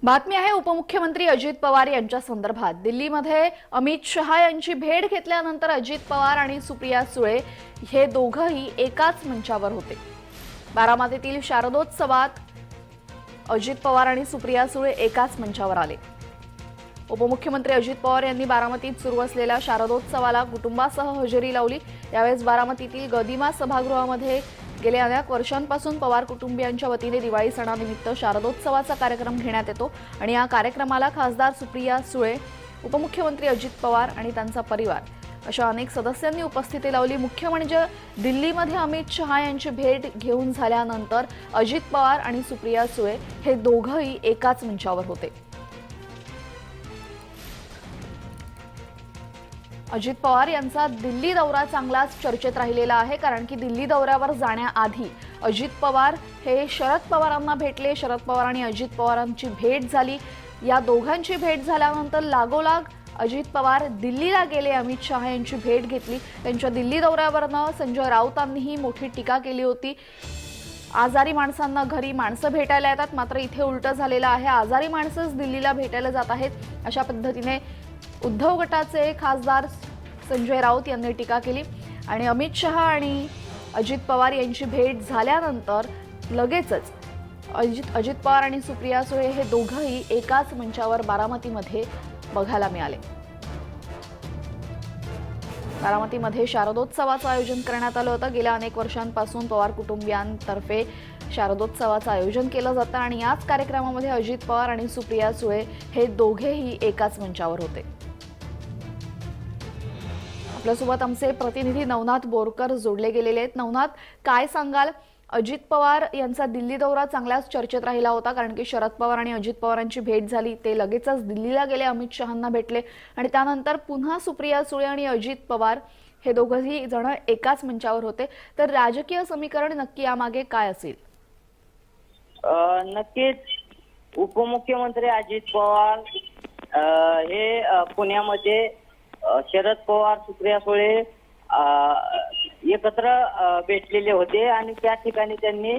बातमी आहे उपमुख्यमंत्री अजित पवार यांच्या संदर्भात। दिल्लीमध्ये अमित शहा यांची भेट घेतल्यानंतर अजित पवार आणि सुप्रिया सुळे हे दोघंही एकाच मंचावर होते। बारामतीतील शारदोत्सवात अजित पवार आणि सुप्रिया सुळे एकाच मंचावर आले। उपमुख्यमंत्री अजित पवार यांनी बारामतीत सुरू असलेल्या शारदोत्सवाला कुटुंबासह हजेरी लावली। यावेळी बारामतीतील गदिमा सभागृहामध्ये गेल्या अनेक वर्षांपासून पवार कुटुंबियांच्या वतीने दिवाळी सणानिमित्त शारदोत्सवाचा कार्यक्रम घेण्यात येतो आणि या कार्यक्रमाला खासदार सुप्रिया सुळे, उपमुख्यमंत्री अजित पवार आणि त्यांचा परिवार अशा अनेक सदस्यांनी उपस्थिती लावली। मुख्य म्हणजे दिल्लीमध्ये अमित शहा यांची भेट घेऊन झाल्यानंतर अजित पवार आणि सुप्रिया सुळे हे दोघंही एकाच मंचावर होते। अजित पवार यांचा दिल्ली दौरा चांगलाच चर्चेत राहिलेला आहे, कारण की दिल्ली दौऱ्यावर जाण्याआधी अजित पवार हे शरद पवारांना भेटले। शरद पवार आणि अजित पवारांची भेट झाली। या दोघांची भेट झाल्यानंतर लागोलाग अजित पवार दिल्लीला गेले, अमित शहा यांची भेट घेतली। त्यांच्या दिल्ली दौऱ्यावरनं संजय राऊतांनीही मोठी टीका केली होती। आजारी माणसांना घरी माणसं भेटायला येतात, मात्र इथे उलट झालेलं आहे, आजारी माणसंच दिल्लीला भेटायला जात आहेत अशा पद्धतीने उद्धव गटाचे खासदार संजय राऊत यांनी टीका केली। आणि अमित शहा आणि अजित पवार यांची भेट झाल्यानंतर लगेचच अजित पवार आणि सुप्रिया सुळे हे दोघंही एकाच मंचावर बारामतीमध्ये बघायला मिळाले। बारामतीमध्ये शारदोत्सवाचं आयोजन करण्यात आलं होतं। गेल्या अनेक वर्षांपासून पवार कुटुंबियांतर्फे शारदोत्सवाचं आयोजन केलं जातं आणि याच कार्यक्रमामध्ये अजित पवार आणि सुप्रिया सुळे हे दोघेही एकाच मंचावर होते। आपल्यासोबत आमचे प्रतिनिधी नवनाथ बोरकर जोडले गेलेले आहेत। नवनाथ, काय सांगाल? अजित पवार यांचा दिल्ली दौरा चांगल्याच चर्चेत राहिला होता, कारण की शरद पवार आणि अजित पवारांची भेट झाली, ते लगेचच दिल्लीला गेले, अमित शहांना भेटले आणि त्यानंतर पुन्हा सुप्रिया सुळे आणि अजित पवार हे दोघंही जण एकाच मंचावर होते। तर राजकीय समीकरण नक्की यामागे काय असेल? नक्कीच उपमुख्यमंत्री अजित पवार हे पुण्यामध्ये शरद पवार, सुप्रिया सुळे एकत्र भेटलेले होते आणि त्या ठिकाणी त्यांनी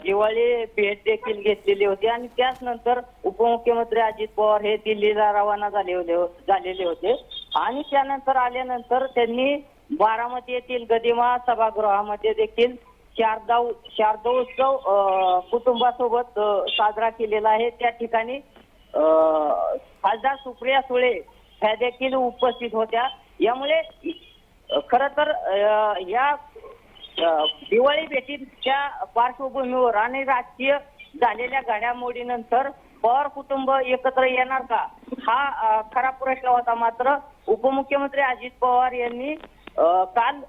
दिवाळी भेट देखील घेतलेली होती आणि त्याच नंतर उपमुख्यमंत्री अजित पवार हे दिल्लीला रवाना झालेले होते आणि त्यानंतर आल्यानंतर त्यांनी बारामती येथील गदिमा सभागृहामध्ये देखील शारदोत्सव कुटुंबासोबत साजरा केलेला आहे। त्या ठिकाणी खासदार सुप्रिया सुळे ह्या देखील उपस्थित होत्या। यामुळे खरं तर या दिवाळी भेटीच्या पार्श्वभूमीवर आणि राजकीय झालेल्या घडामोडीनंतर पवार कुटुंब एकत्र येणार का, हा खरा प्रश्न होता। मात्र उपमुख्यमंत्री अजित पवार यांनी काल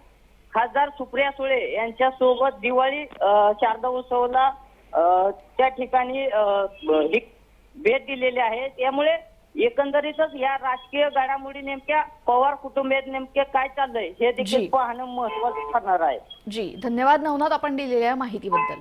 खासदार सुप्रिया सुळे यांच्या सोबत दिवाळी शारदोत्सवाला त्या ठिकाणी भेट दिलेली आहे। त्यामुळे एकंदरीतच या राजकीय घडामोडी नेमक्या पवार कुटुंबात नेमक्या काय चाललंय हे देखील पाहणं महत्त्वाचं ठरणार आहे। जी, धन्यवाद नवनाथ, आपण दिलेल्या माहितीबद्दल।